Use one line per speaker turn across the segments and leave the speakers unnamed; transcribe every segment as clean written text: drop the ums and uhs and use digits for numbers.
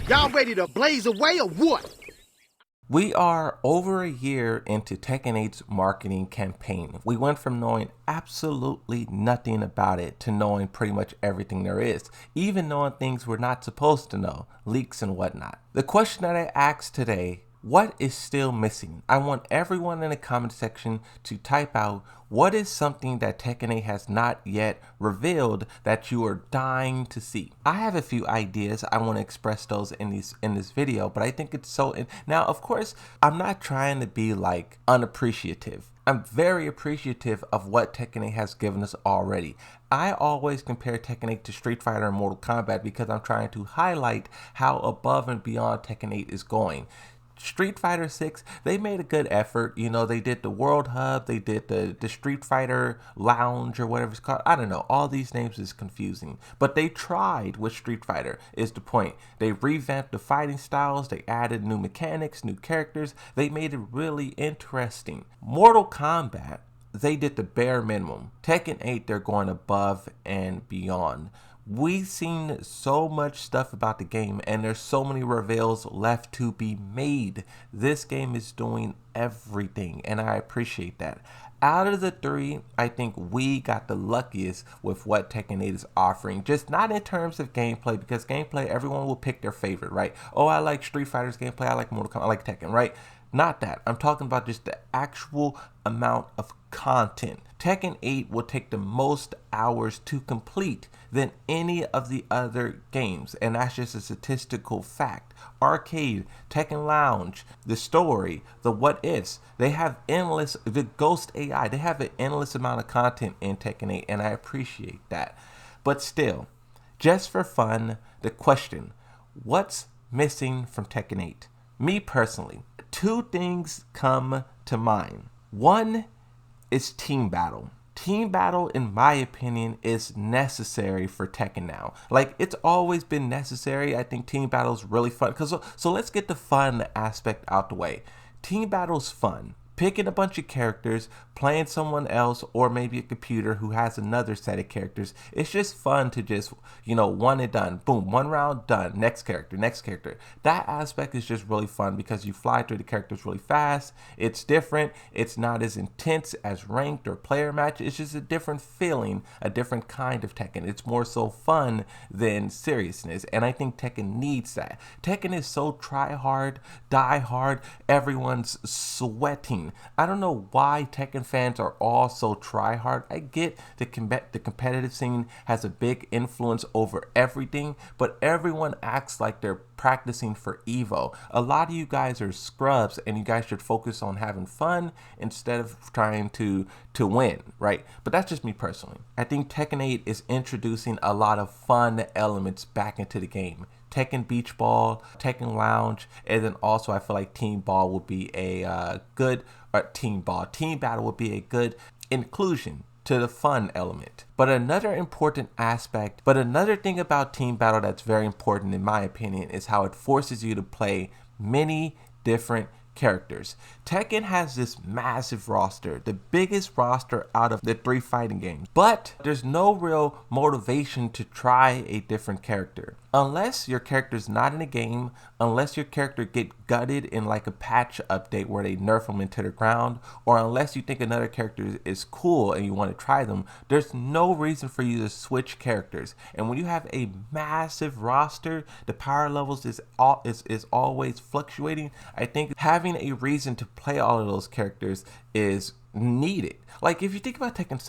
Y'all ready to blaze away or what?
We are over a year into Tekken 8's marketing campaign. We went from knowing absolutely nothing about it to knowing pretty much everything there is, even knowing things we're not supposed to know, leaks and whatnot. The question that I asked today, what is still missing? I want everyone in the comment section to type out what is something that Tekken 8 has not yet revealed that you are dying to see. I have a few ideas. I want to express those in this video, but I think it's now of course I'm not trying to be like unappreciative. I'm very appreciative of what Tekken 8 has given us already. I always compare Tekken 8 to Street Fighter and Mortal Kombat because I'm trying to highlight how above and beyond Tekken 8 is going. Street Fighter 6, they made a good effort. You know, they did the World Hub, they did the Street Fighter Lounge or whatever it's called. I don't know. All these names is confusing. But they tried with Street Fighter, is the point. They revamped the fighting styles, they added new mechanics, new characters. They made it really interesting. Mortal Kombat, they did the bare minimum. Tekken 8, they're going above and beyond. We've seen so much stuff about the game and there's so many reveals left to be made. This game is doing everything and I appreciate that. Out of the three, I think we got the luckiest with what Tekken 8 is offering. Just not in terms of gameplay, because gameplay, everyone will pick their favorite, right? Oh, I like Street Fighter's gameplay, I like Mortal Kombat, I like Tekken, right? Not that. I'm talking about just the actual amount of content. Tekken 8 will take the most hours to complete than any of the other games, and that's just a statistical fact. Arcade, Tekken Lounge, the story, the what ifs, they have endless, the Ghost AI, they have an endless amount of content in Tekken 8, and I appreciate that. But still, just for fun, the question, what's missing from Tekken 8? Me personally, two things come to mind. One is team battle. Team battle, in my opinion, is necessary for Tekken now. Like, it's always been necessary. I think team battle is really fun. So let's get the fun aspect out the way. Team battle's fun. Picking a bunch of characters, playing someone else, or maybe a computer who has another set of characters. It's just fun to just, one and done. Boom, one round, done. Next character, next character. That aspect is just really fun because you fly through the characters really fast. It's different. It's not as intense as ranked or player match. It's just a different feeling, a different kind of Tekken. It's more so fun than seriousness, and I think Tekken needs that. Tekken is so try hard, die hard, everyone's sweating. I don't know why Tekken fans are all so try-hard. I get the competitive scene has a big influence over everything, but everyone acts like they're practicing for Evo. A lot of you guys are scrubs and you guys should focus on having fun instead of trying to win, right? But that's just me personally. I think Tekken 8 is introducing a lot of fun elements back into the game. Tekken Beach Ball, Tekken Lounge, and then also I feel like Team Ball would be a Team Battle would be a good inclusion to the fun element. But another thing about Team Battle that's very important in my opinion is how it forces you to play many different characters. Tekken has this massive roster, the biggest roster out of the three fighting games, but there's no real motivation to try a different character. Unless your character's not in a game, unless your character get gutted in like a patch update where they nerf them into the ground, or unless you think another character is cool and you want to try them, there's no reason for you to switch characters. And when you have a massive roster, the power levels is always fluctuating. I think having a reason to play all of those characters is needed. Like, if you think about Tekken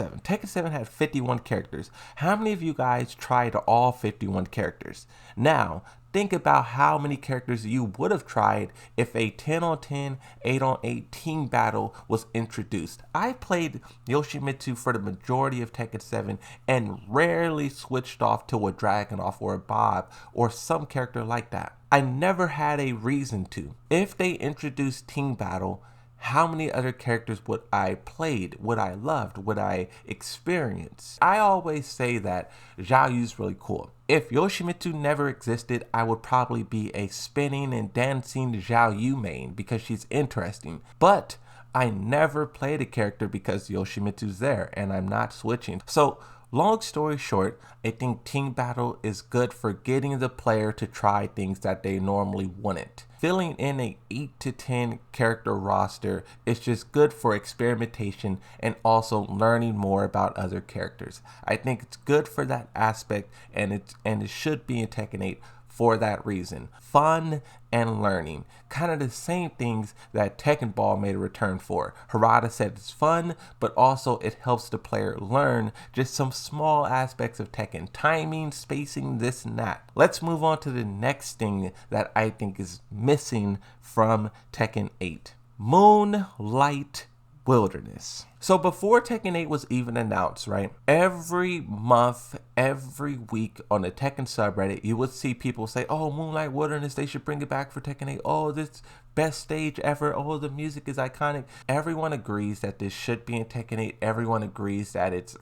7 had 51 characters. How many of you guys tried all 51 characters? Now, think about how many characters you would have tried if a 10 on 10, 8 on 8 team battle was introduced. I played Yoshimitsu for the majority of Tekken 7 and rarely switched off to a Dragunov or a Bob or some character like that. I never had a reason to. If they introduced team battle, how many other characters would I played, would I loved, would I experience? I always say that Zhao Yu's really cool. If Yoshimitsu never existed, I would probably be a spinning and dancing Zhao Yu main because she's interesting. But I never played a character because Yoshimitsu's there and I'm not switching. So Long story short, I think Team Battle is good for getting the player to try things that they normally wouldn't. Filling in a 8 to 10 character roster is just good for experimentation and also learning more about other characters. I think it's good for that aspect, and it should be in Tekken 8 for that reason. Fun and learning. Kind of the same things that Tekken Ball made a return for. Harada said it's fun, but also it helps the player learn just some small aspects of Tekken. Timing, spacing, this and that. Let's move on to the next thing that I think is missing from Tekken 8. Moonlight Wilderness. So before Tekken 8 was even announced, right, every month, every week on the Tekken subreddit, you would see people say, oh, Moonlight Wilderness, they should bring it back for Tekken 8. Oh, this best stage ever. Oh, the music is iconic. Everyone agrees that this should be in Tekken 8. Everyone agrees that it's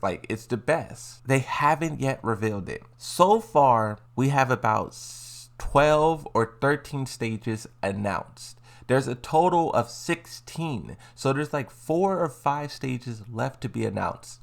the best. They haven't yet revealed it. So far, we have about 12 or 13 stages announced. There's a total of 16, so there's like 4 or 5 stages left to be announced.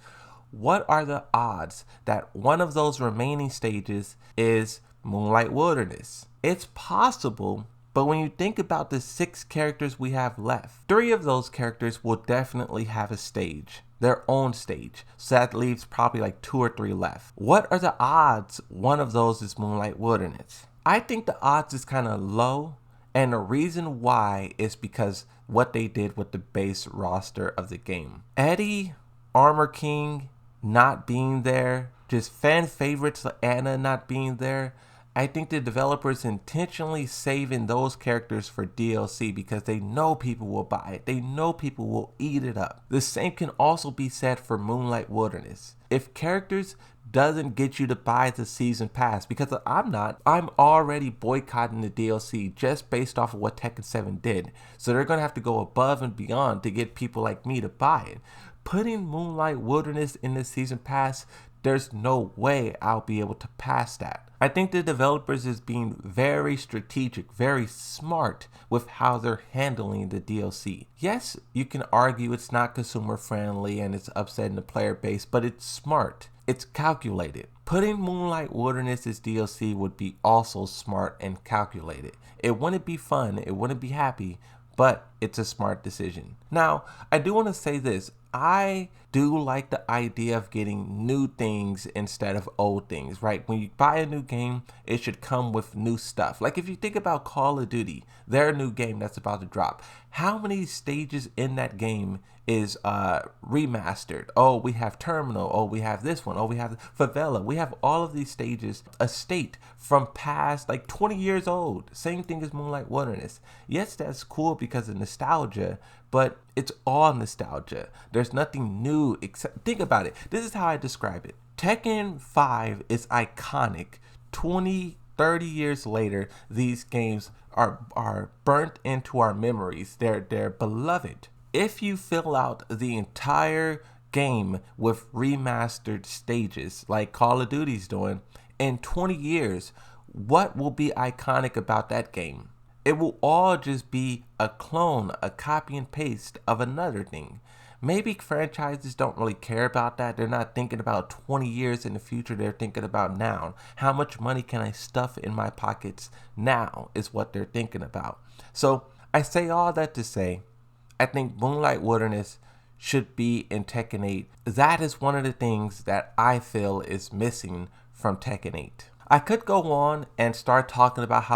What are the odds that one of those remaining stages is Moonlight Wilderness? It's possible, but when you think about the 6 characters we have left, 3 of those characters will definitely have a stage, their own stage, so that leaves probably like 2 or 3 left. What are the odds one of those is Moonlight Wilderness? I think the odds is kind of low. And the reason why is because what they did with the base roster of the game. Eddie, Armor King not being there, just fan favorites like Anna not being there. I think the developers intentionally saving those characters for DLC because they know people will buy it. They know people will eat it up. The same can also be said for Moonlight Wilderness. If characters doesn't get you to buy the season pass, because I'm already boycotting the DLC just based off of what Tekken 7 did. So they're going to have to go above and beyond to get people like me to buy it. Putting Moonlight Wilderness in the season pass, there's no way I'll be able to pass that. I think the developers is being very strategic, very smart with how they're handling the DLC. Yes, you can argue it's not consumer friendly and it's upsetting the player base, but it's smart. It's calculated. Putting Moonlight Wilderness as DLC would be also smart and calculated. It wouldn't be fun, it wouldn't be happy, but it's a smart decision. Now, I do want to say this. I do like the idea of getting new things instead of old things, right? When you buy a new game, it should come with new stuff. Like if you think about Call of Duty, their new game that's about to drop, how many stages in that game is remastered? Oh, we have Terminal. Oh, we have this one. Oh, we have Favela. We have all of these stages, a state from past like 20 years old. Same thing as Moonlight Wilderness. Yes, that's cool because of nostalgia, but it's all nostalgia. There's nothing new except, think about it. This is how I describe it. Tekken 5 is iconic. 20, 30 years later, these games are burnt into our memories. They're beloved. If you fill out the entire game with remastered stages like Call of Duty's doing, in 20 years, what will be iconic about that game? It will all just be a clone, a copy and paste of another thing. Maybe franchises don't really care about that. They're not thinking about 20 years in the future. They're thinking about now. How much money can I stuff in my pockets now is what they're thinking about. So I say all that to say, I think Moonlight Wilderness should be in Tekken 8. That is one of the things that I feel is missing from Tekken 8. I could go on and start talking about how